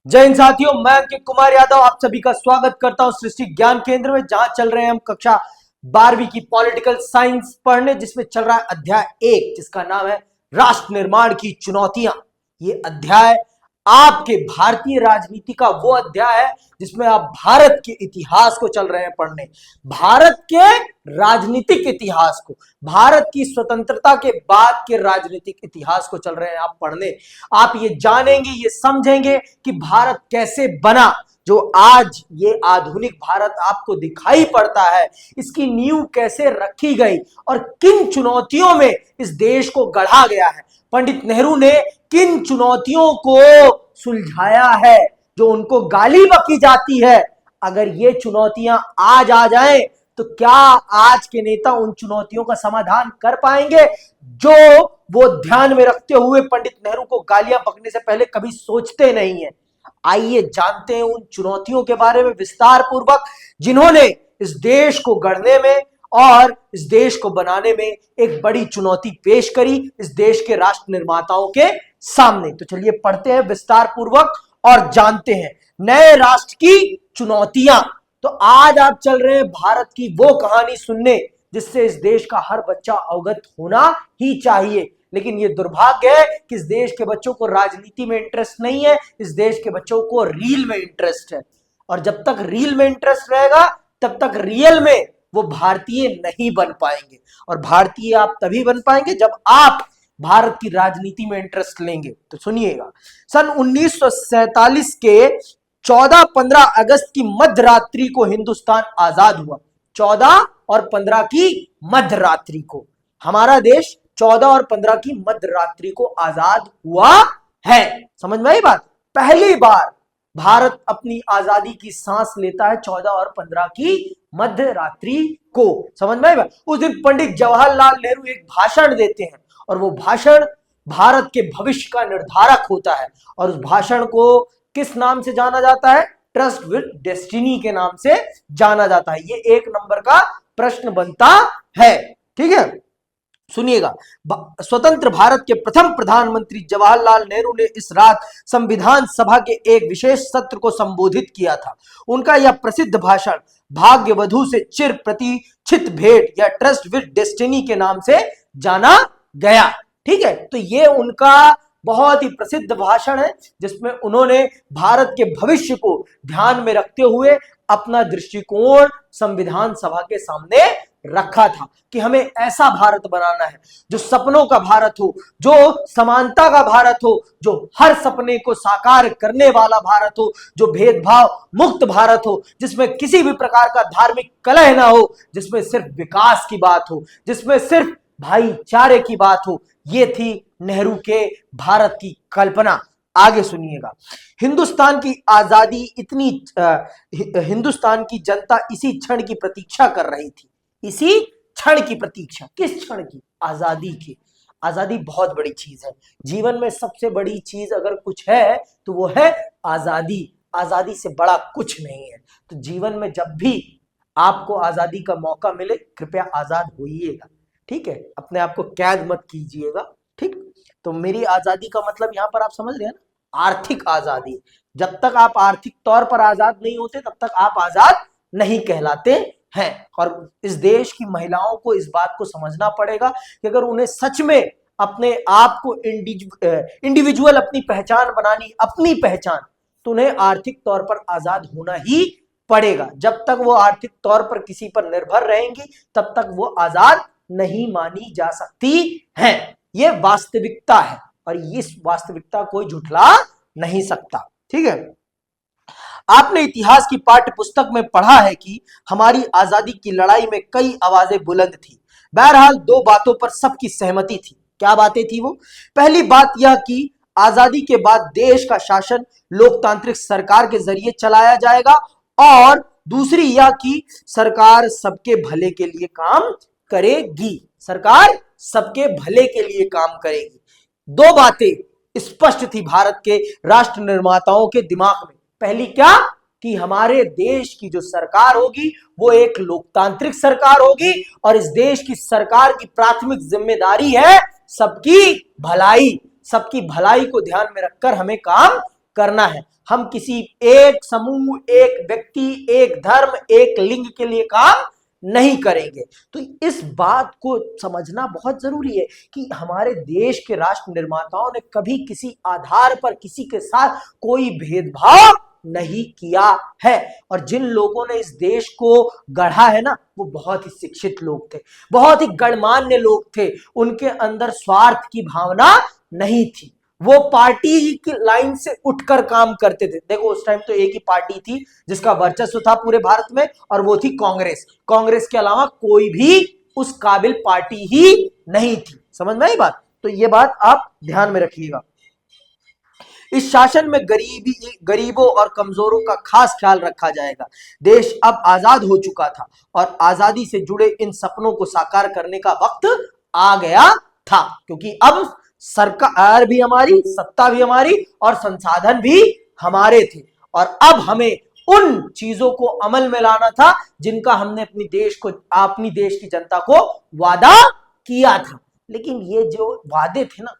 जय हिंद साथियों, मैं अंकित कुमार यादव आप सभी का स्वागत करता हूं सृष्टि ज्ञान केंद्र में, जहां चल रहे हैं हम कक्षा 12वीं की पॉलिटिकल साइंस पढ़ने, जिसमें चल रहा है अध्याय 1 जिसका नाम है राष्ट्र निर्माण की चुनौतियां। ये अध्याय आपके भारतीय राजनीति का वो अध्याय है जिसमें आप भारत के इतिहास को चल रहे हैं पढ़ने, भारत के राजनीतिक इतिहास को, भारत की स्वतंत्रता के बाद के राजनीतिक इतिहास को चल रहे हैं आप पढ़ने। आप ये जानेंगे, ये समझेंगे कि भारत कैसे बना, जो आज ये आधुनिक भारत आपको दिखाई पड़ता है, इसकी नींव कैसे रखी गई और किन चुनौतियों में इस देश को गढ़ा गया है। पंडित नेहरू ने किन चुनौतियों को सुलझाया है जो उनको गाली बकी जाती है। अगर ये चुनौतियां आज आ जाएं तो क्या आज के नेता उन चुनौतियों का समाधान कर पाएंगे जो वो ध्यान में रखते हुए पंडित नेहरू को गालियां बकने से पहले कभी सोचते नहीं है। आइए जानते हैं उन चुनौतियों के बारे में विस्तार पूर्वक, जिन्होंने इस देश को गढ़ने में और इस देश को बनाने में एक बड़ी चुनौती पेश करी इस देश के राष्ट्र निर्माताओं के सामने। तो चलिए पढ़ते हैं विस्तार पूर्वक और जानते हैं नए राष्ट्र की चुनौतियां। तो आज आप चल रहे हैं भारत की वो कहानी सुनने जिससे इस देश का हर बच्चा अवगत होना ही चाहिए। लेकिन यह दुर्भाग्य है कि इस देश के बच्चों को राजनीति में इंटरेस्ट नहीं है, इस देश के बच्चों को रील में इंटरेस्ट है। और जब तक रील में इंटरेस्ट रहेगा तब तक रियल में वो भारतीय नहीं बन पाएंगे। और भारतीय आप तभी बन पाएंगे जब आप भारत की राजनीति में इंटरेस्ट लेंगे। तो सुनिएगा, सन 1947 के 14-15 अगस्त की मध्य रात्रि को हिंदुस्तान आजाद हुआ। 14 और 15 की मध्य रात्रि को हमारा देश 14 और 15 की मध्य रात्रि को आजाद हुआ है। समझ में आई बात? पहली बार भारत अपनी आजादी की सांस लेता है 14 और 15 की मध्य रात्रि को। समझ में आई बात? उस दिन पंडित जवाहरलाल नेहरू एक भाषण देते हैं और वो भाषण भारत के भविष्य का निर्धारक होता है। और उस भाषण को किस नाम से जाना जाता है? ट्रस्ट विद डेस्टिनी के नाम से जाना जाता है। ये एक नंबर का प्रश्न बनता है। ठीक है, सुनिएगा। स्वतंत्र भारत के प्रथम प्रधानमंत्री जवाहरलाल नेहरू ने इस रात संविधान सभा के एक विशेष सत्र को संबोधित किया था। उनका यह प्रसिद्ध भाषण भाग्य वधु से चिर प्रतीक्षित भेंट या ट्रस्ट विद डेस्टिनी के नाम से जाना गया। ठीक है, तो ये उनका बहुत ही प्रसिद्ध भाषण है जिसमें उन्होंने भारत के भविष्य को ध्यान में रखते हुए अपना दृष्टिकोण संविधान सभा के सामने रखा था कि हमें ऐसा भारत बनाना है जो सपनों का भारत हो, जो समानता का भारत हो, जो हर सपने को साकार करने वाला भारत हो, जो भेदभाव मुक्त भारत हो, जिसमें किसी भी प्रकार का धार्मिक कलह ना हो, जिसमें सिर्फ विकास की बात हो, जिसमें सिर्फ भाईचारे की बात हो। ये थी नेहरू के भारत की कल्पना। आगे सुनिएगा, हिंदुस्तान की आजादी हिंदुस्तान की जनता इसी क्षण की प्रतीक्षा कर रही थी। इसी क्षण की प्रतीक्षा, किस क्षण की? आजादी की। आजादी बहुत बड़ी चीज है। जीवन में सबसे बड़ी चीज अगर कुछ है तो वो है आजादी। आजादी से बड़ा कुछ नहीं है। तो जीवन में जब भी आपको आजादी का मौका मिले कृपया आजाद होइएगा। ठीक है, अपने आप को कैद मत कीजिएगा। ठीक, तो मेरी आजादी का मतलब यहां पर आप समझ रहे हैं ना, आर्थिक आजादी। जब तक आप आर्थिक तौर पर आजाद नहीं होते तब तक आप आजाद नहीं कहलाते हैं। और इस देश की महिलाओं को इस बात को समझना पड़ेगा कि अगर उन्हें सच में अपने आप को इंडिविजुअल अपनी पहचान बनानी, अपनी पहचान, तो उन्हें आर्थिक तौर पर आजाद होना ही पड़ेगा। जब तक वो आर्थिक तौर पर किसी पर निर्भर रहेंगी तब तक वो आजाद नहीं मानी जा सकती है। ये वास्तविकता है और इस वास्तविकता कोई झुठला नहीं सकता। ठीक है, आपने इतिहास की पाठ्य पुस्तक में पढ़ा है कि हमारी आजादी की लड़ाई में कई आवाजें बुलंद थी। बहरहाल दो बातों पर सबकी सहमति थी। क्या बातें थी वो? पहली बात यह कि आजादी के बाद देश का शासन लोकतांत्रिक सरकार के जरिए चलाया जाएगा, और दूसरी यह कि सरकार सबके भले के लिए काम करेगी। सरकार सबके भले के लिए काम करेगी। दो बातें स्पष्ट थी भारत के राष्ट्र निर्माताओं के दिमाग में। पहली क्या? कि हमारे देश की जो सरकार होगी वो एक लोकतांत्रिक सरकार होगी और इस देश की सरकार की प्राथमिक जिम्मेदारी है सबकी भलाई। सबकी भलाई को ध्यान में रखकर हमें काम करना है। हम किसी एक समूह, एक व्यक्ति, एक धर्म, एक लिंग के लिए काम नहीं करेंगे। तो इस बात को समझना बहुत जरूरी है कि हमारे देश के राष्ट्र निर्माताओं ने कभी किसी आधार पर किसी के साथ कोई भेदभाव नहीं किया है। और जिन लोगों ने इस देश को गढ़ा है ना, वो बहुत ही शिक्षित लोग थे, बहुत ही गणमान्य लोग थे। उनके अंदर स्वार्थ की भावना नहीं थी। वो पार्टी की लाइन से उठकर काम करते थे। देखो उस टाइम तो एक ही पार्टी थी जिसका वर्चस्व था पूरे भारत में, और वो थी कांग्रेस। कांग्रेस के अलावा कोई भी उस काबिल पार्टी ही नहीं थी। समझ में आई बात? तो ये बात आप ध्यान में रखिएगा। इस शासन में गरीबों और कमजोरों का खास ख्याल रखा जाएगा। देश अब आजाद हो चुका था और आजादी से जुड़े इन सपनों को साकार करने का वक्त आ गया था, क्योंकि अब सरकार भी हमारी, सत्ता भी हमारी और संसाधन भी हमारे थे। और अब हमें उन चीजों को अमल में लाना था जिनका हमने अपनी देश की जनता को वादा किया था। लेकिन ये जो वादे थे ना,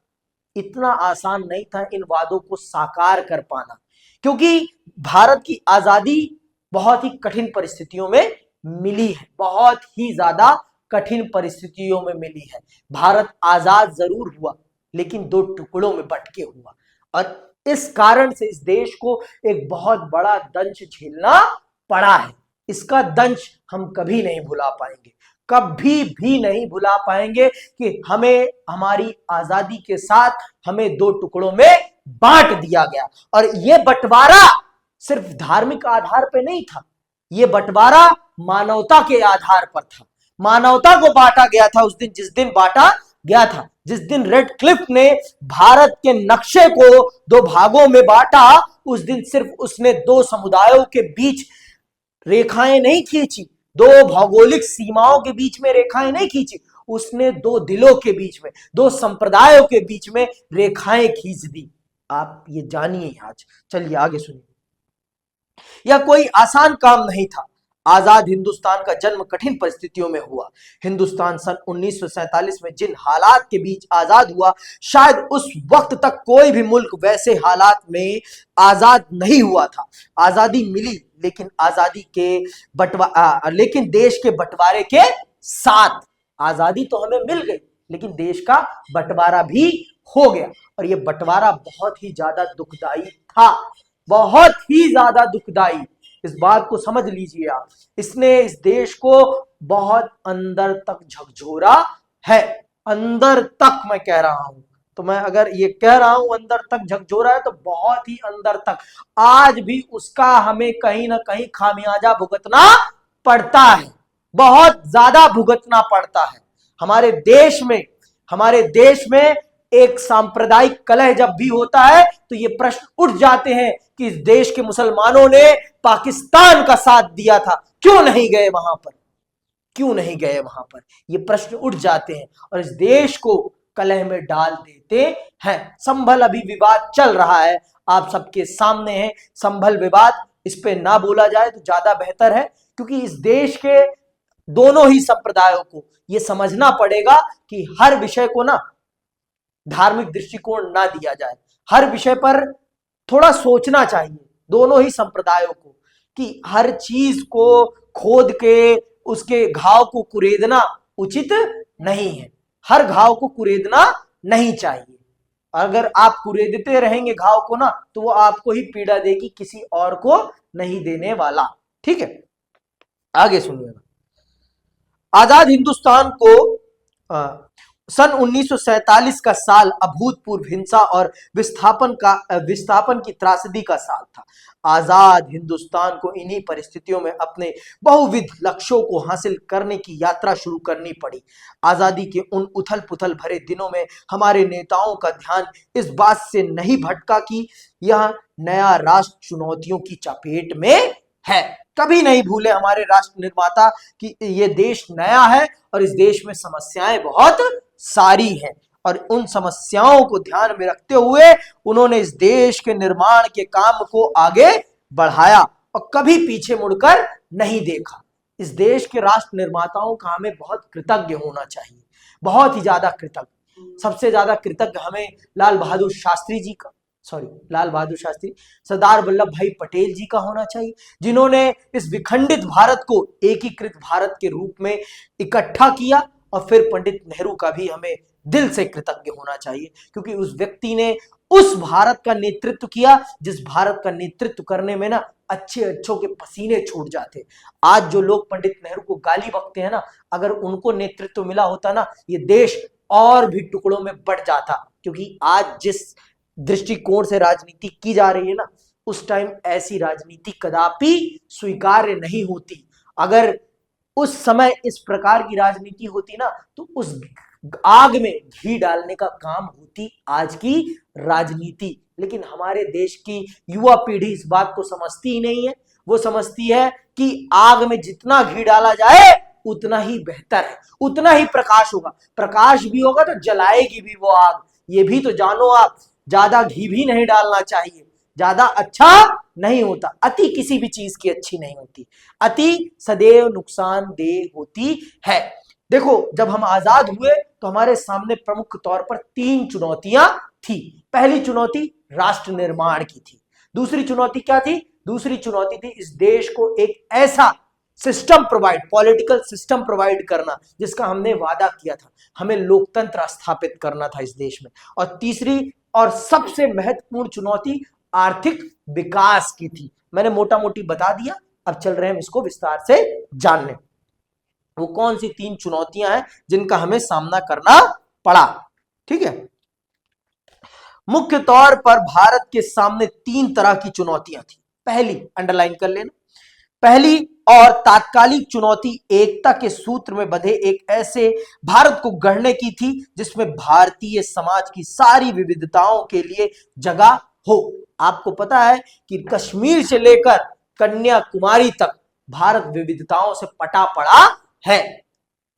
इतना आसान नहीं था इन वादों को साकार कर पाना, क्योंकि भारत की आजादी बहुत ही कठिन परिस्थितियों में मिली है, बहुत ही ज्यादा कठिन परिस्थितियों में मिली है। भारत आजाद जरूर हुआ, लेकिन दो टुकड़ों में बंट के हुआ, और इस कारण से इस देश को एक बहुत बड़ा दंश झेलना पड़ा है। इसका दंश हम कभी नहीं भुला पाएंगे, कभी भी नहीं भुला पाएंगे कि हमें हमारी आजादी के साथ हमें दो टुकड़ों में बांट दिया गया। और यह बंटवारा सिर्फ धार्मिक आधार पर नहीं था, यह बंटवारा मानवता के आधार पर था। मानवता को बांटा गया था उस दिन, जिस दिन बांटा गया था, जिस दिन रेड क्लिफ ने भारत के नक्शे को दो भागों में बांटा, उस दिन सिर्फ उसने दो समुदायों के बीच रेखाएं नहीं खींची, दो भौगोलिक सीमाओं के बीच में रेखाएं नहीं खींची, उसने दो दिलों के बीच में, दो संप्रदायों के बीच में रेखाएं खींच दी। आप ये जानिए आज। चलिए आगे सुनिए। यह कोई आसान काम नहीं था। आजाद हिंदुस्तान का जन्म कठिन परिस्थितियों में हुआ। हिंदुस्तान सन 1947 में जिन हालात के बीच आजाद हुआ, शायद उस वक्त तक कोई भी मुल्क वैसे हालात में आजाद नहीं हुआ था। आजादी मिली, लेकिन लेकिन देश के बंटवारे के साथ। आजादी तो हमें मिल गई, लेकिन देश का बंटवारा भी हो गया, और यह बंटवारा बहुत ही ज्यादा दुखदाई था, बहुत ही ज्यादा दुखदाई। इस बात को समझ लीजिए आप। इसने इस देश को बहुत अंदर तक झकझोरा है, अंदर तक मैं कह रहा हूं। तो मैं अगर ये कह रहा हूं अंदर तक झकझोरा है, तो बहुत ही अंदर तक। आज भी उसका हमें कहीं ना कहीं खामियाजा भुगतना पड़ता है, बहुत ज्यादा भुगतना पड़ता है। हमारे देश में एक सांप्रदायिक कलह जब भी होता है, तो ये प्रश्न उठ जाते हैं कि इस देश के मुसलमानों ने पाकिस्तान का साथ दिया था, क्यों नहीं गए वहां पर, क्यों नहीं गए वहां पर, ये प्रश्न उठ जाते हैं और इस देश को कलह में डाल देते हैं। संभल अभी विवाद चल रहा है, आप सबके सामने है संभल विवाद। इस पे ना बोला जाए तो ज्यादा बेहतर है, क्योंकि इस देश के दोनों ही संप्रदायों को यह समझना पड़ेगा कि हर विषय को ना धार्मिक दृष्टिकोण ना दिया जाए। हर विषय पर थोड़ा सोचना चाहिए दोनों ही संप्रदायों को, कि हर चीज को खोद के उसके घाव को कुरेदना उचित नहीं है। हर घाव को कुरेदना नहीं चाहिए। अगर आप कुरेदते रहेंगे घाव को ना, तो वो आपको ही पीड़ा देगी, किसी और को नहीं देने वाला। ठीक है, आगे सुनिएगा। आजाद हिंदुस्तान को सन 1947 का साल अभूतपूर्व हिंसा और विस्थापन की त्रासदी का साल था। आजाद हिंदुस्तान को इन्हीं परिस्थितियों में अपने बहुविध लक्ष्यों को हासिल करने की यात्रा शुरू करनी पड़ी। आजादी के उन उथल पुथल भरे दिनों में हमारे नेताओं का ध्यान इस बात से नहीं भटका कि यह नया राष्ट्र चुनौतियों की चपेट में है। कभी नहीं भूले हमारे राष्ट्र निर्माता कि ये देश नया है और इस देश में समस्याएं बहुत सारी हैं, और उन समस्याओं को ध्यान में रखते हुए उन्होंने इस देश के निर्माण के काम को आगे बढ़ाया और कभी पीछे मुड़कर नहीं देखा। इस देश के राष्ट्र निर्माताओं का हमें बहुत कृतज्ञ होना चाहिए, बहुत ही ज्यादा कृतज्ञ। सबसे ज्यादा कृतज्ञ हमें लाल बहादुर शास्त्री जी का, सॉरी, लाल बहादुर शास्त्री, सरदार वल्लभ भाई पटेल जी का होना चाहिए, जिन्होंने इस विखंडित भारत को एकीकृत भारत के रूप में इकट्ठा किया। और फिर पंडित नेहरू का भी हमें दिल से कृतज्ञ होना चाहिए, क्योंकि उस व्यक्ति ने उस भारत का नेतृत्व किया जिस भारत का नेतृत्व करने में ना अच्छे अच्छों के पसीने छूट जाते। आज जो लोग पंडित नेहरू को गाली बकते हैं ना, अगर उनको नेतृत्व मिला होता ना, ये देश और भी टुकड़ों में बट जाता। क्योंकि आज जिस दृष्टिकोण से राजनीति की जा रही है ना, उस टाइम ऐसी राजनीति कदापि स्वीकार्य नहीं होती। अगर उस समय इस प्रकार की राजनीति होती ना, तो उस आग में घी डालने का काम होती आज की राजनीति। लेकिन हमारे देश की युवा पीढ़ी इस बात को समझती ही नहीं है। वो समझती है कि आग में जितना घी डाला जाए उतना ही बेहतर है, उतना ही प्रकाश होगा। प्रकाश भी होगा तो जलाएगी भी वो आग। ये भी तो जानो आप, ज्यादा घी भी नहीं डालना चाहिए, ज्यादा अच्छा नहीं होता। अति किसी भी चीज की अच्छी नहीं होती, अति सदैव नुकसानदेह होती है। देखो, जब हम आजाद हुए तो हमारे सामने प्रमुख तौर पर 3 चुनौतियां थी। पहली चुनौती राष्ट्र निर्माण की थी। दूसरी चुनौती क्या थी? दूसरी चुनौती थी इस देश को एक ऐसा system provide, political system provide करना जिसका हमने वादा किया था। हमें लोकतंत्र स्थापित करना था इस देश में। और तीसरी और सबसे महत्वपूर्ण चुनौती आर्थिक विकास की थी। मैंने मोटा मोटी बता दिया, अब चल रहे हैं हम इसको विस्तार से जानने। वो कौन सी 3 चुनौतियां हैं जिनका हमें सामना करना पड़ा? ठीक है, मुख्य तौर पर भारत के सामने 3 तरह की चुनौतियां थी। पहली, अंडरलाइन कर लेना, पहली और तात्कालिक चुनौती एकता के सूत्र में बंधे एक ऐसे भारत को गढ़ने की थी जिसमें भारतीय समाज की सारी विविधताओं के लिए जगह हो। आपको पता है कि कश्मीर से लेकर कन्याकुमारी तक भारत विविधताओं से पटा पड़ा है।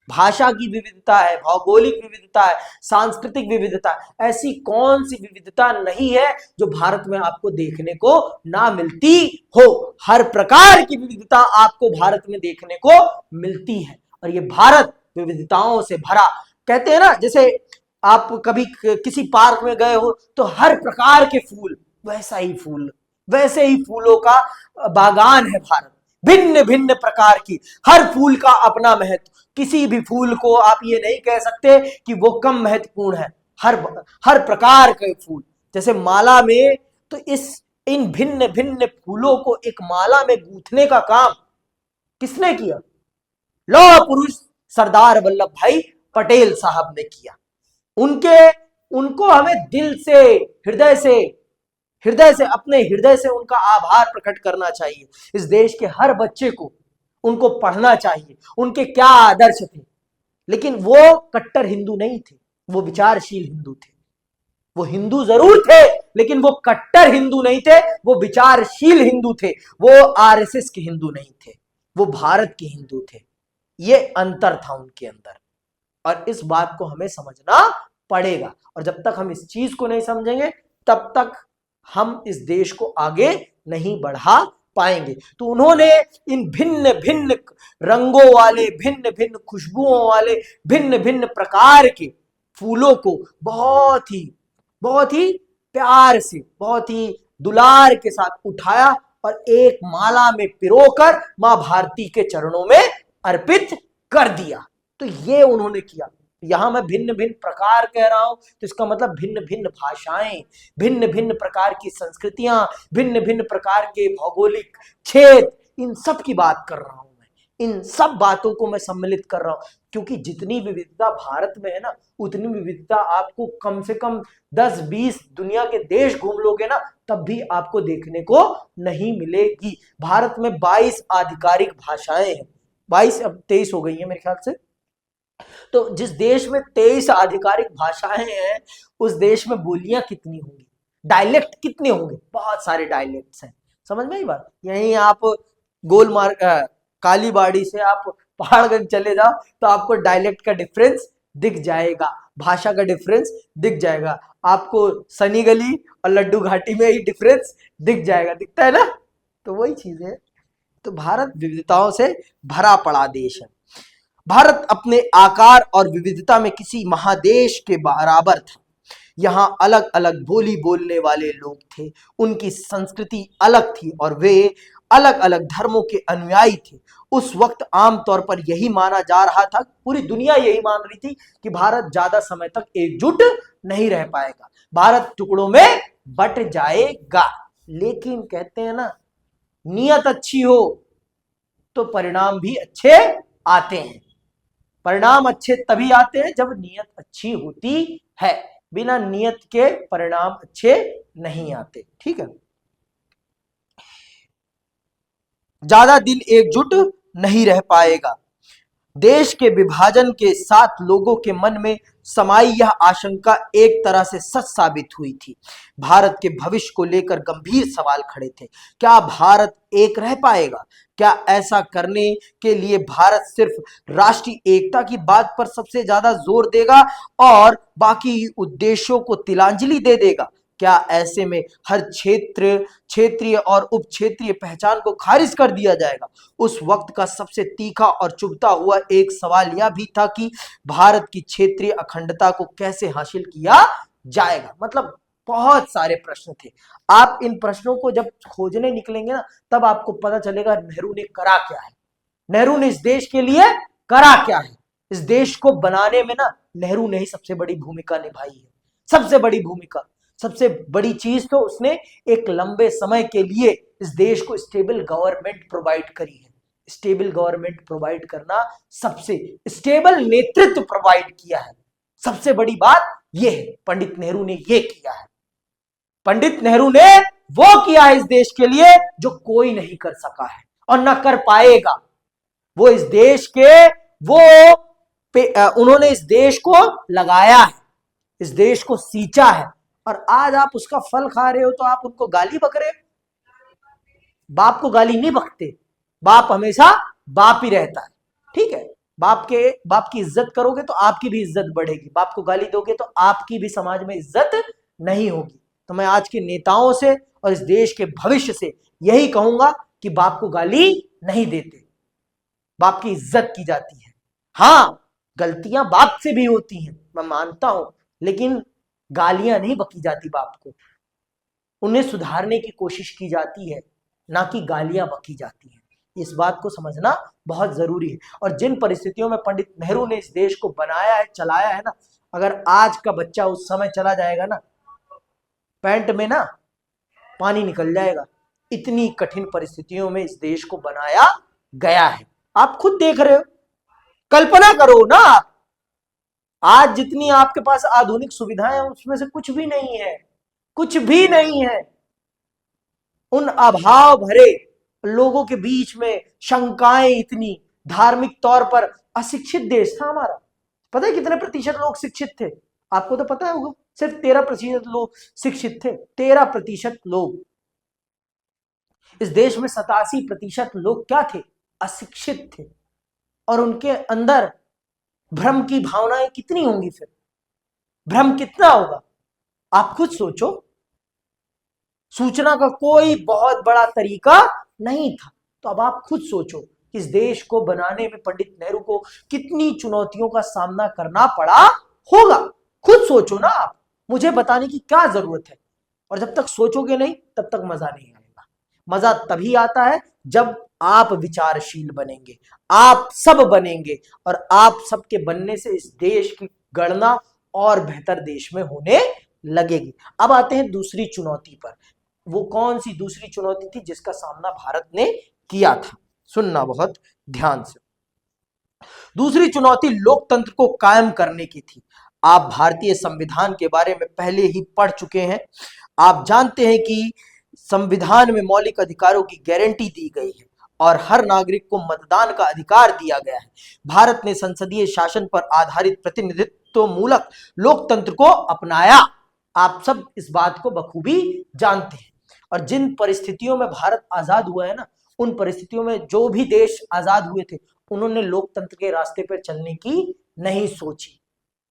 भाषा की विविधता है, भौगोलिक विविधता है, सांस्कृतिक विविधता है। ऐसी कौन सी विविधता नहीं है जो भारत में आपको देखने को ना मिलती हो? हर प्रकार की विविधता आपको भारत में देखने को मिलती है। और ये भारत विविधताओं से भरा, कहते हैं ना, जैसे आप कभी किसी पार्क में गए हो तो हर प्रकार के फूल, वैसा ही फूल, वैसे ही फूलों का बागान है भारत। भिन्न भिन्न प्रकार की, हर फूल का अपना महत्व। किसी भी फूल को आप ये नहीं कह सकते कि वो कम महत्वपूर्ण है। हर प्रकार के फूल, जैसे माला में, तो इन भिन्न भिन्न फूलों को एक माला में गूंथने का काम किसने किया? लौह पुरुष सरदार वल्लभ भाई पटेल साहब ने किया। उनको हमें दिल से, हृदय से, अपने हृदय से उनका आभार प्रकट करना चाहिए। इस देश के हर बच्चे को उनको पढ़ना चाहिए, उनके क्या आदर्श थे। लेकिन वो कट्टर हिंदू नहीं थे, वो विचारशील हिंदू थे। वो हिंदू जरूर थे, लेकिन वो कट्टर हिंदू नहीं थे, वो विचारशील हिंदू थे। वो आरएसएस के हिंदू नहीं थे, वो भारत के हिंदू थे। ये अंतर था उनके अंदर, और इस बात को हमें समझना पड़ेगा। और जब तक हम इस चीज को नहीं समझेंगे, तब तक हम इस देश को आगे नहीं बढ़ा पाएंगे। तो उन्होंने इन भिन्न भिन्न रंगों वाले, भिन्न भिन्न खुशबुओं वाले, भिन्न भिन्न प्रकार के फूलों को बहुत ही प्यार से, बहुत ही दुलार के साथ उठाया और एक माला में पिरोकर मां भारती के चरणों में अर्पित कर दिया। तो ये उन्होंने किया। यहां मैं भिन्न भिन्न प्रकार कह रहा हूं, तो इसका मतलब भिन्न भिन्न भाषाएं, भिन्न भिन्न प्रकार की संस्कृतियां, भिन्न भिन्न प्रकार के भौगोलिक क्षेत्र, इन सब की बात कर रहा हूं मैं। इन सब बातों को मैं सम्मिलित कर रहा हूं, क्योंकि जितनी विविधता भारत में है ना, उतनी विविधता आपको कम से कम 10-20 दुनिया के देश घूम लोगे ना, तब भी आपको देखने को नहीं मिलेगी। भारत में 22 आधिकारिक भाषाएं हैं, 22, अब 23 हो गई है मेरे ख्याल से। तो जिस देश में 23 आधिकारिक भाषाएं हैं, उस देश में बोलियां कितनी होंगी, डायलेक्ट कितने होंगे? बहुत सारे डायलेक्ट्स हैं। समझ में आई बात? यहीं आप गोल मार्ग, कालीबाड़ी से आप पहाड़गंज चले जाओ तो आपको डायलेक्ट का डिफरेंस दिख जाएगा, भाषा का डिफरेंस दिख जाएगा आपको। सनी गली और लड्डू घाटी में ही डिफरेंस दिख जाएगा, दिखता है ना? तो वही चीज है। तो भारत विविधताओं से भरा पड़ा देश है। भारत अपने आकार और विविधता में किसी महादेश के बराबर था। यहाँ अलग अलग बोली बोलने वाले लोग थे, उनकी संस्कृति अलग थी और वे अलग अलग धर्मों के अनुयायी थे। उस वक्त आमतौर पर यही माना जा रहा था, पूरी दुनिया यही मान रही थी कि भारत ज्यादा समय तक एकजुट नहीं रह पाएगा, भारत टुकड़ों में बट जाएगा। लेकिन कहते हैं ना, नियत अच्छी हो तो परिणाम भी अच्छे आते हैं। परिणाम अच्छे तभी आते हैं जब नियत अच्छी होती है, बिना नियत के परिणाम अच्छे नहीं आते। ठीक है, ज्यादा दिन एकजुट नहीं रह पाएगा। देश के विभाजन के साथ लोगों के मन में समाई यह आशंका एक तरह से सच साबित हुई थी। भारत के भविष्य को लेकर गंभीर सवाल खड़े थे। क्या भारत एक रह पाएगा? क्या ऐसा करने के लिए भारत सिर्फ राष्ट्रीय एकता की बात पर सबसे ज्यादा जोर देगा और बाकी उद्देश्यों को तिलांजलि दे देगा? क्या ऐसे में हर क्षेत्रीय और उप क्षेत्रीय पहचान को खारिज कर दिया जाएगा? उस वक्त का सबसे तीखा और चुभता हुआ एक सवाल यह भी था कि भारत की क्षेत्रीय अखंडता को कैसे हासिल किया जाएगा। मतलब बहुत सारे प्रश्न थे। आप इन प्रश्नों को जब खोजने निकलेंगे ना, तब आपको पता चलेगा नेहरू ने करा क्या है, नेहरू ने इस देश के लिए करा क्या है। इस देश को बनाने में ना नेहरू ने ही सबसे बड़ी भूमिका निभाई है, सबसे बड़ी भूमिका। सबसे बड़ी चीज तो उसने एक लंबे समय के लिए इस देश को स्टेबल गवर्नमेंट प्रोवाइड करी है। स्टेबल गवर्नमेंट प्रोवाइड करना, सबसे स्टेबल नेतृत्व प्रोवाइड किया है, सबसे बड़ी बात यह है। पंडित नेहरू ने यह किया है, पंडित नेहरू ने वो किया है इस देश के लिए जो कोई नहीं कर सका है और न कर पाएगा। वो इस देश के उन्होंने इस देश को लगाया है, इस देश को सींचा है, और आज आप उसका फल खा रहे हो तो आप उनको गाली बक रहे हो। बाप को गाली नहीं बकते, बाप हमेशा बाप ही रहता है। ठीक है, बाप की इज्जत करोगे तो आपकी भी इज्जत बढ़ेगी, बाप को गाली दोगे तो आपकी भी समाज में इज्जत नहीं होगी। तो मैं आज के नेताओं से और इस देश के भविष्य से यही कहूंगा कि बाप को गाली नहीं देते, बाप की इज्जत की जाती है। हाँ, गलतियां बाप से भी होती हैं, मैं मानता हूं, लेकिन गालियां नहीं बकी जाती बाप को, उन्हें सुधारने की कोशिश की जाती है, ना कि गालियां बकी जाती हैं। इस बात को समझना बहुत जरूरी है। और जिन परिस्थितियों में पंडित नेहरू ने इस देश को बनाया है, चलाया है ना, अगर आज का बच्चा उस समय चला जाएगा ना, पैंट में ना पानी निकल जाएगा। इतनी कठिन परिस्थितियों में इस देश को बनाया गया है, आप खुद देख रहे हो। कल्पना करो ना, आज जितनी आपके पास आधुनिक सुविधाएं हैं उसमें से कुछ भी नहीं है, कुछ भी नहीं है। उन अभाव भरे लोगों के बीच में शंकाएं इतनी, धार्मिक तौर पर अशिक्षित देश था हमारा। पता है कितने प्रतिशत लोग शिक्षित थे? आपको तो पता होगा, सिर्फ 13% लोग शिक्षित थे। 13% लोग। इस देश में 87% लोग क्या थे? अशिक्षित थे। और उनके अंदर भ्रम की भावनाएं कितनी होंगी? फिर भ्रम कितना होगा आप खुद सोचो। सूचना का कोई बहुत बड़ा तरीका नहीं था। तो अब आप खुद सोचो, इस देश को बनाने में पंडित नेहरू को कितनी चुनौतियों का सामना करना पड़ा होगा। खुद सोचो ना आप, मुझे बताने की क्या जरूरत है। और जब तक सोचोगे नहीं तब तक मजा नहीं आएगा। मजा तभी आता है जब आप विचारशील बनेंगे, आप सब बनेंगे, और आप सबके बनने से इस देश की गणना और बेहतर देश में होने लगेगी। अब आते हैं दूसरी चुनौती पर। वो कौन सी दूसरी चुनौती थी जिसका सामना भारत ने किया था? सुनना बहुत ध्यान से। दूसरी चुनौती लोकतंत्र को कायम करने की थी। आप भारतीय संविधान के बारे में पहले ही पढ़ चुके हैं। आप जानते हैं कि संविधान में मौलिक अधिकारों की गारंटी दी गई है और हर नागरिक को मतदान का अधिकार दिया गया है। भारत ने संसदीय शासन पर आधारित प्रतिनिधित्व मूलक लोकतंत्र को अपनाया। आप सब इस बात को बखूबी जानते हैं। और जिन परिस्थितियों में भारत आजाद हुआ है ना, उन परिस्थितियों में जो भी देश आजाद हुए थे उन्होंने लोकतंत्र के रास्ते पर चलने की नहीं सोची।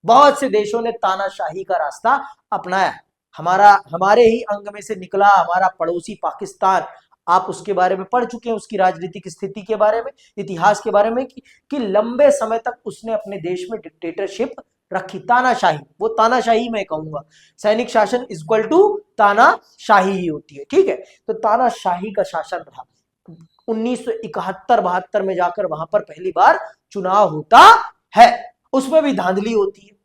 बहुत से देशों ने तानाशाही का रास्ता अपनाया। हमारे ही अंग में से निकला हमारा पड़ोसी पाकिस्तान। आप उसके बारे में पढ़ चुके हैं, उसकी राजनीतिक स्थिति के बारे में, इतिहास के बारे में, कि लंबे समय तक उसने अपने देश में डिक्टेटरशिप रखी। तानाशाही, वो तानाशाही मैं कहूंगा, सैनिक शासन इक्वल टू तानाशाही ही होती है, ठीक है। तो तानाशाही का शासन रहा। 1971-72 में जाकर वहां पर पहली बार चुनाव होता है, उसमें भी धांधली होती है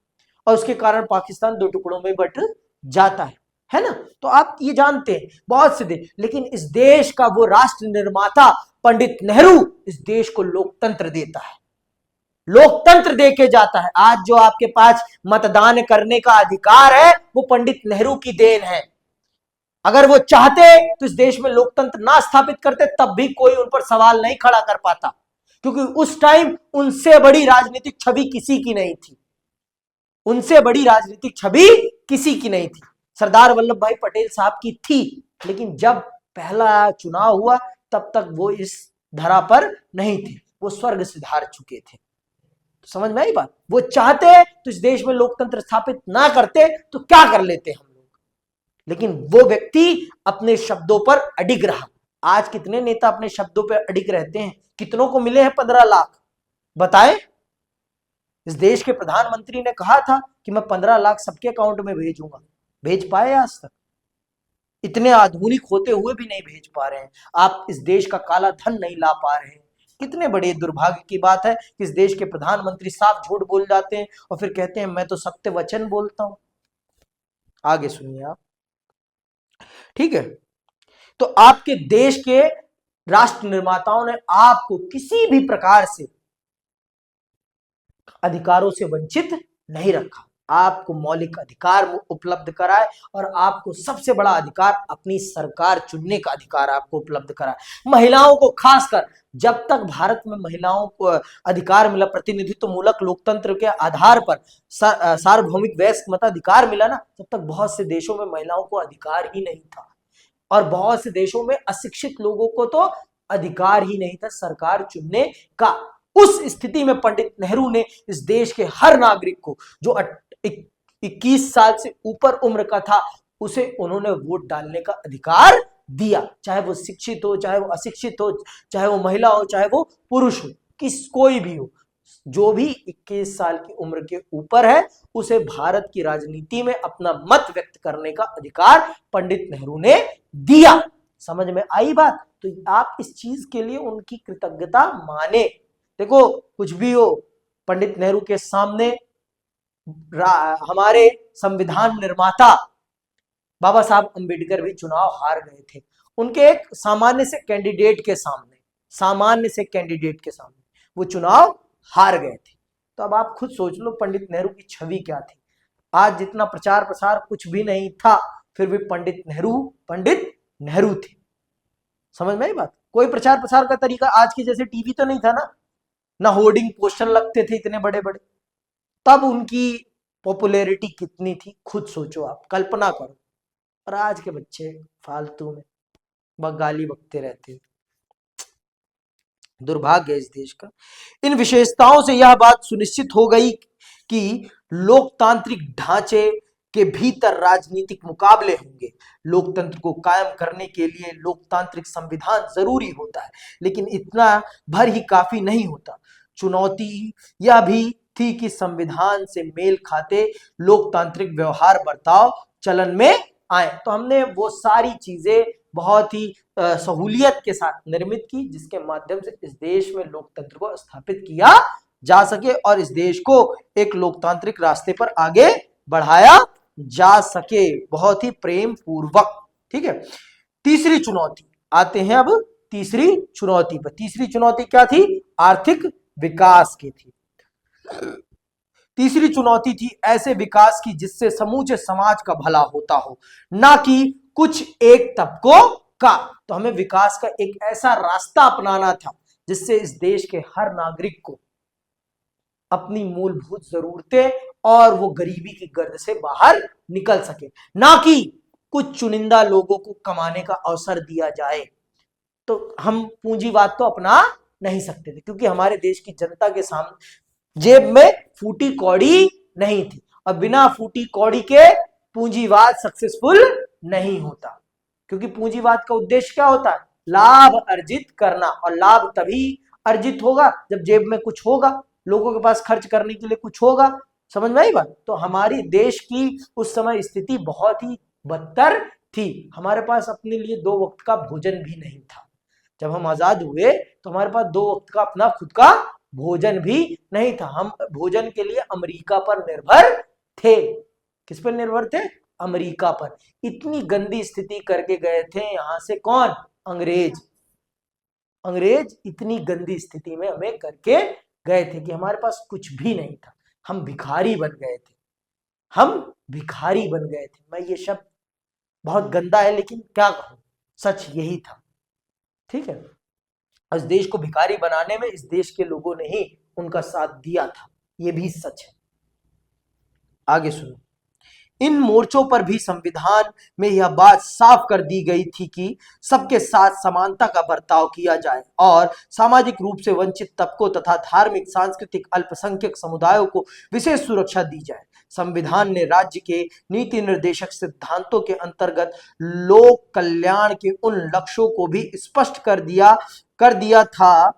और उसके कारण पाकिस्तान दो टुकड़ों में बट जाता है ना। तो आप ये जानते हैं बहुत से देश, लेकिन इस देश का वो राष्ट्र निर्माता पंडित नेहरू इस देश को लोकतंत्र देता है, लोकतंत्र देके जाता है। आज जो आपके पास मतदान करने का अधिकार है वो पंडित नेहरू की देन है। अगर वो चाहते तो इस देश में लोकतंत्र ना स्थापित करते, तब भी कोई उन पर सवाल नहीं खड़ा कर पाता, क्योंकि उस टाइम उनसे बड़ी राजनीतिक छवि किसी की नहीं थी, उनसे बड़ी राजनीतिक छवि किसी की नहीं थी। सरदार वल्लभ भाई पटेल साहब की थी, लेकिन जब पहला चुनाव हुआ तब तक वो इस धरा पर नहीं थे, वो स्वर्ग सिधार चुके थे। तो समझ में आई बात। वो चाहते तो इस देश में लोकतंत्र स्थापित ना करते तो क्या कर लेते हम लोग, लेकिन वो व्यक्ति अपने शब्दों पर अडिग रहा। आज कितने नेता अपने शब्दों पर अडिग रहते हैं? कितनों को मिले हैं 15 लाख? बताएं। इस देश के प्रधानमंत्री ने कहा था कि मैं 15 लाख सबके अकाउंट में भेजूंगा, भेज पाए आज तक? इतने आधुनिक होते हुए भी नहीं भेज पा रहे हैं। आप इस देश का काला धन नहीं ला पा रहे हैं। कितने बड़े दुर्भाग्य की बात है कि इस देश के प्रधानमंत्री साफ झूठ बोल जाते हैं और फिर कहते हैं मैं तो सत्य वचन बोलता हूं। आगे सुनिए आप, ठीक है। तो आपके देश के राष्ट्र निर्माताओं ने आपको किसी भी प्रकार से अधिकारों से वंचित नहीं रखा, आपको मौलिक अधिकार उपलब्ध कराए और आपको सबसे बड़ा अधिकार अपनी सरकार चुनने का अधिकार आपको उपलब्ध कराए। महिलाओं को खासकर, जब तक भारत में महिलाओं को अधिकार मिला, प्रतिनिधित्व मूलक लोकतंत्र के आधार पर सार्वभौमिक वयस्क मताधिकार मिला ना, तब तक बहुत से देशों में महिलाओं को अधिकार ही नहीं था और बहुत से देशों में अशिक्षित लोगों को तो अधिकार ही नहीं था सरकार चुनने का। उस स्थिति में पंडित नेहरू ने इस देश के हर नागरिक को जो 21 साल से ऊपर उम्र का था, उसे उन्होंने वोट डालने का अधिकार दिया, चाहे वो शिक्षित हो, चाहे वो अशिक्षित हो, चाहे वो महिला हो, चाहे वो पुरुष हो, कोई भी हो। जो भी 21 साल की उम्र के ऊपर है उसे भारत की राजनीति में अपना मत व्यक्त करने का अधिकार पंडित नेहरू ने दिया। समझ में आई बात। तो आप इस चीज के लिए उनकी कृतज्ञता माने। देखो कुछ भी हो, पंडित नेहरू के सामने हमारे संविधान निर्माता बाबा साहब अंबेडकर भी चुनाव हार गए थे, उनके एक सामान्य से कैंडिडेट के सामने, वो चुनाव हार गए थे। तो अब आप खुद सोच लो पंडित नेहरू की छवि क्या थी। आज जितना प्रचार प्रसार कुछ भी नहीं था, फिर भी पंडित नेहरू थे। समझ में आई बात। कोई प्रचार प्रसार का तरीका आज की जैसे टीवी तो नहीं था ना होर्डिंग पोस्टर लगते थे इतने बड़े बड़े, तब उनकी पॉपुलैरिटी कितनी थी खुद सोचो आप, कल्पना करो। और आज के बच्चे फालतू में गाली बकते रहते हैं। दुर्भाग्य है इस देश का। इन विशेषताओं से यह बात सुनिश्चित हो गई कि लोकतांत्रिक ढांचे के भीतर राजनीतिक मुकाबले होंगे। लोकतंत्र को कायम करने के लिए लोकतांत्रिक संविधान जरूरी होता है, लेकिन इतना भर ही काफी नहीं होता। चुनौती यह भी थी कि संविधान से मेल खाते लोकतांत्रिक व्यवहार बर्ताव चलन में आए। तो हमने वो सारी चीजें बहुत ही सहूलियत के साथ निर्मित की, जिसके माध्यम से इस देश में लोकतंत्र को स्थापित किया जा सके और इस देश को एक लोकतांत्रिक रास्ते पर आगे बढ़ाया जा सके, बहुत ही प्रेम पूर्वक। ठीक है। तीसरी चुनौती आते हैं अब तीसरी चुनौती पर। तीसरी चुनौती क्या थी? आर्थिक विकास की थी। तीसरी चुनौती थी ऐसे विकास की जिससे समूचे समाज का भला होता हो, ना कि कुछ एक तबकों का। तो हमें विकास का एक ऐसा रास्ता अपनाना था जिससे इस देश के हर नागरिक को अपनी मूलभूत जरूरतें और वो गरीबी की गर्द से बाहर निकल सके, ना कि कुछ चुनिंदा लोगों को कमाने का अवसर दिया जाए। तो हम पूंजीवाद तो अपना नहीं सकते थे, क्योंकि हमारे देश की जनता के सामने जेब में फूटी कौड़ी नहीं थी, और बिना फूटी कौड़ी के पूंजीवाद सक्सेसफुल नहीं होता। क्योंकि पूंजीवाद का उद्देश्य क्या होता है? लाभ अर्जित करना, और लाभ तभी अर्जित होगा जब जेब में कुछ होगा, लोगों के पास खर्च करने के लिए कुछ होगा। समझ में आई बात। तो हमारी देश की उस समय स्थिति बहुत ही बदतर थी। हमारे पास अपने लिए 2 वक्त का भोजन भी नहीं था। जब हम आजाद हुए तो हमारे पास 2 वक्त का अपना खुद का भोजन भी नहीं था। हम भोजन के लिए अमेरिका पर निर्भर थे। किस पर निर्भर थे? अमेरिका पर। इतनी गंदी स्थिति करके गए थे यहां से कौन? अंग्रेज। अंग्रेज इतनी गंदी स्थिति में हमें करके गए थे कि हमारे पास कुछ भी नहीं था। हम भिखारी बन गए थे। हम भिखारी बन गए थे। मैं ये शब्द बहुत गंदा है लेकिन क्या कहूं, सच यही था। ठीक है। इस देश को भिखारी बनाने में इस देश के लोगों ने ही उनका साथ दिया था, ये भी सच है। आगे सुनो। इन मोर्चों पर भी संविधान में यह बात साफ कर दी गई थी कि सबके साथ समानता का बर्ताव किया जाए और सामाजिक रूप से वंचित तबकों तथा धार्मिक सांस्कृतिक अल्पसंख्यक समुदायों को विशेष सुरक्षा दी जाए। संविधान ने राज्य के नीति निर्देशक सिद्धांतों के अंतर्गत लोक कल्याण के उन लक्ष्यों को भी स्पष्ट कर दिया था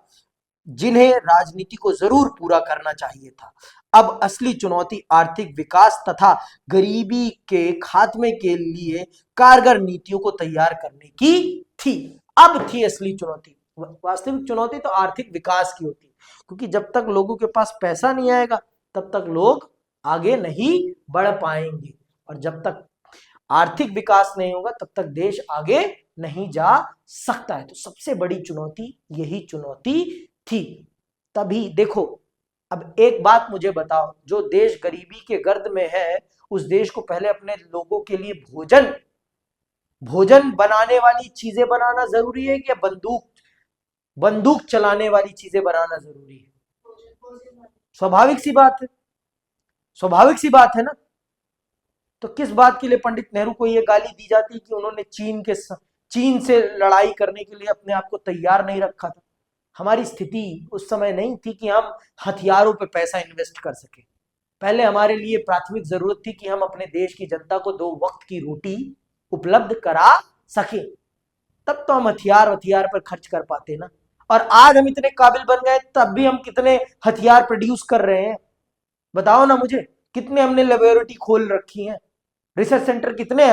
जिन्हें राजनीति को जरूर पूरा करना चाहिए था। अब असली चुनौती आर्थिक विकास तथा गरीबी के खात्मे के लिए कारगर नीतियों को तैयार करने की थी। अब थी असली चुनौती। वास्तविक चुनौती तो आर्थिक विकास की होती, क्योंकि जब तक लोगों के पास पैसा नहीं आएगा तब तक लोग आगे नहीं बढ़ पाएंगे, और जब तक आर्थिक विकास नहीं होगा तब तक देश आगे नहीं जा सकता है। तो सबसे बड़ी चुनौती यही चुनौती थी। तभी देखो, अब एक बात मुझे बताओ, जो देश गरीबी के गर्द में है उस देश को पहले अपने लोगों के लिए भोजन बनाने वाली चीजें बनाना जरूरी है कि बंदूक चलाने वाली चीजें बनाना जरूरी है? स्वाभाविक सी बात है, स्वाभाविक सी बात है ना। तो किस बात के लिए पंडित नेहरू को यह गाली दी जाती कि उन्होंने चीन से लड़ाई करने के लिए अपने आप को तैयार नहीं रखा था? हमारी स्थिति उस समय नहीं थी कि हम हथियारों पे पैसा इन्वेस्ट कर सके। पहले हमारे लिए प्राथमिक जरूरत थी कि हम अपने देश की जनता को 2 वक्त की रोटी उपलब्ध करा सके। तब तो हम हथियार पर खर्च कर पाते ना। और आज हम इतने काबिल बन गए तब भी हम कितने हथियार प्रोड्यूस कर रहे हैं, बताओ ना मुझे। कितने हमने लेबोरेटरी खोल रखी हैं, रिसर्च सेंटर कितने हैं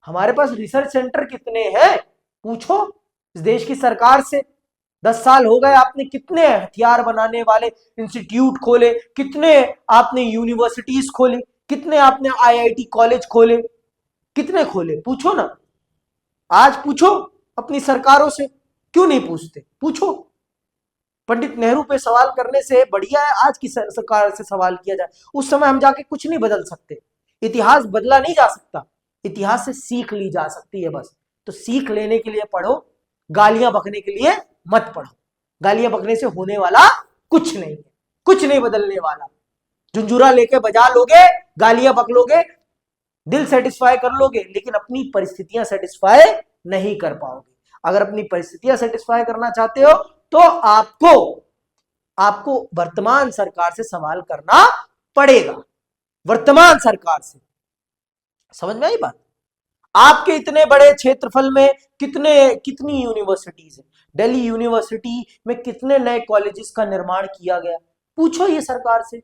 हमारे पास रिसर्च सेंटर कितने हैं पूछो इस देश की सरकार से। 10 साल हो गए, आपने कितने हथियार बनाने वाले इंस्टीट्यूट खोले, कितने आपने यूनिवर्सिटीज खोली, कितने आपने आईआईटी कॉलेज खोले, कितने खोले पूछो ना। आज पूछो अपनी सरकारों से, क्यों नहीं पूछते? पूछो। पंडित नेहरू पे सवाल करने से बढ़िया है आज की सरकार से सवाल किया जाए। उस समय हम जाके कुछ नहीं बदल सकते, इतिहास बदला नहीं जा सकता, इतिहास से सीख ली जा सकती है बस। तो सीख लेने के लिए पढ़ो, गालियां बकने के लिए मत पढ़ो। गालियां बकने से होने वाला कुछ नहीं है, कुछ नहीं बदलने वाला। झुंझुरा लेके बजा लोगे, गालियां बक लोगे, दिल सेटिस्फाई कर लोगे, लेकिन अपनी परिस्थितियां सेटिस्फाई नहीं कर पाओगे। अगर अपनी परिस्थितियां सेटिस्फाई करना चाहते हो तो आपको वर्तमान सरकार से सवाल करना पड़ेगा, वर्तमान सरकार से। समझ में आई बात? आपके इतने बड़े क्षेत्रफल में कितनी यूनिवर्सिटीज है? दिल्ली यूनिवर्सिटी में कितने नए कॉलेजेस का निर्माण किया गया? पूछो ये सरकार से।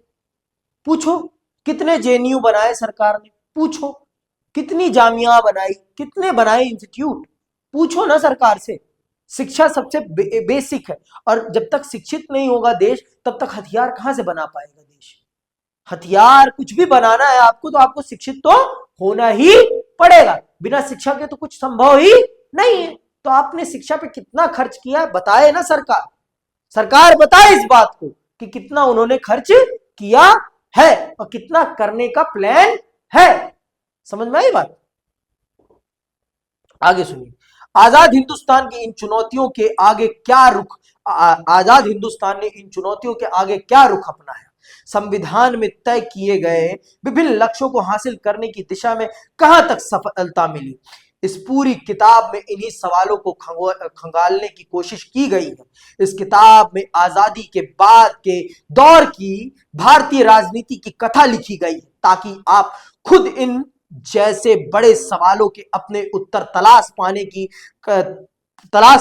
पूछो कितने जेएनयू बनाए सरकार ने? पूछो कितनी जामिया बनाई, कितने बनाए इंस्टीट्यूट? पूछो ना सरकार से। शिक्षा सबसे बेसिक है, और जब तक शिक्षित नहीं होगा देश तब तक हथियार कहां से बना पाएगा देश? हथियार कुछ भी बनाना है आपको तो आपको शिक्षित तो होना ही पड़ेगा। बिना शिक्षा के तो कुछ संभव ही नहीं है। तो आपने शिक्षा पे कितना खर्च किया है बताए ना सरकार। सरकार बताए इस बात को कि कितना उन्होंने खर्च किया है और कितना करने का प्लान है। समझ में आई बात? आगे सुनिए। आजाद हिंदुस्तान की इन चुनौतियों के आगे क्या रुख आजाद हिंदुस्तान ने इन चुनौतियों के आगे क्या रुख अपनाया? संविधान में तय किए गए विभिन्न लक्ष्यों को हासिल करने की दिशा में कहां तक सफलता मिली? इस पूरी किताब में इन्हीं सवालों को खंगालने की कोशिश की गई है। इस किताब में आजादी के बाद के दौर की भारतीय राजनीति की कथा लिखी गई है ताकि आप खुद इन जैसे बड़े सवालों के अपने उत्तर तलाश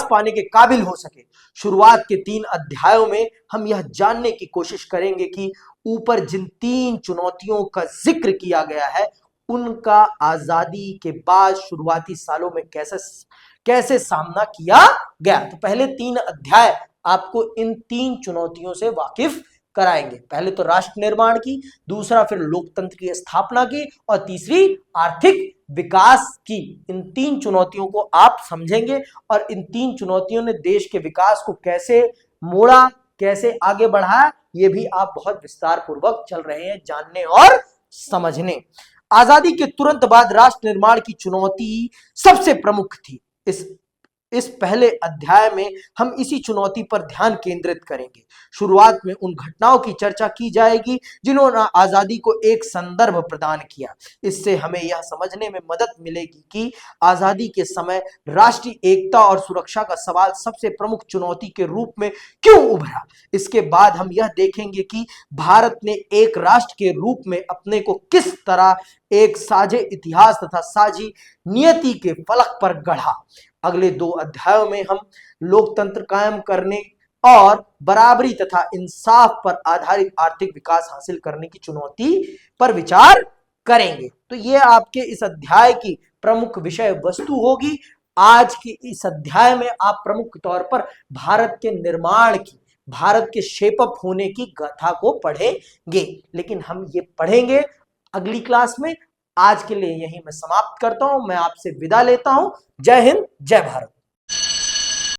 पाने के काबिल हो सके। शुरुआत के 3 अध्यायों में हम यह जानने की कोशिश करेंगे कि ऊपर जिन 3 चुनौतियों का जिक्र किया गया है उनका आजादी के बाद शुरुआती सालों में कैसे कैसे सामना किया गया। तो पहले 3 अध्याय आपको इन 3 चुनौतियों से वाकिफ कराएंगे। पहले तो राष्ट्र निर्माण की, दूसरा फिर लोकतंत्र की स्थापना की, और तीसरी आर्थिक विकास की। इन 3 चुनौतियों को आप समझेंगे और इन 3 चुनौतियों ने देश के विकास को कैसे मोड़ा, कैसे आगे बढ़ाया, ये भी आप बहुत विस्तार पूर्वक चल रहे हैं जानने और समझने। आजादी के तुरंत बाद राष्ट्र निर्माण की चुनौती सबसे प्रमुख थी। इस पहले अध्याय में हम इसी चुनौती पर ध्यान केंद्रित करेंगे। शुरुआत में उन घटनाओं की चर्चा की जाएगी जिन्होंने आजादी को एक संदर्भ प्रदान किया। इससे हमें यह समझने में मदद मिलेगी कि आजादी के समय राष्ट्रीय एकता और सुरक्षा का सवाल सबसे प्रमुख चुनौती के रूप में क्यों उभरा। इसके बाद हम यह देखेंगे कि भारत ने एक राष्ट्र के रूप में अपने को किस तरह एक साझे इतिहास तथा साझी नियति के फलक पर गढ़ा। अगले 2 अध्यायों में हम लोकतंत्र कायम करने और बराबरी तथा इंसाफ पर आधारित आर्थिक विकास हासिल करने की चुनौती पर विचार करेंगे। तो ये आपके इस अध्याय की प्रमुख विषय वस्तु होगी। आज के इस अध्याय में आप प्रमुख तौर पर भारत के निर्माण की, भारत के शेपअप होने की गाथा को पढ़ेंगे, लेकिन हम ये पढ़ेंगे अगली क्लास में। आज के लिए यही मैं समाप्त करता हूं। मैं आपसे विदा लेता हूं। जय हिंद, जय भारत।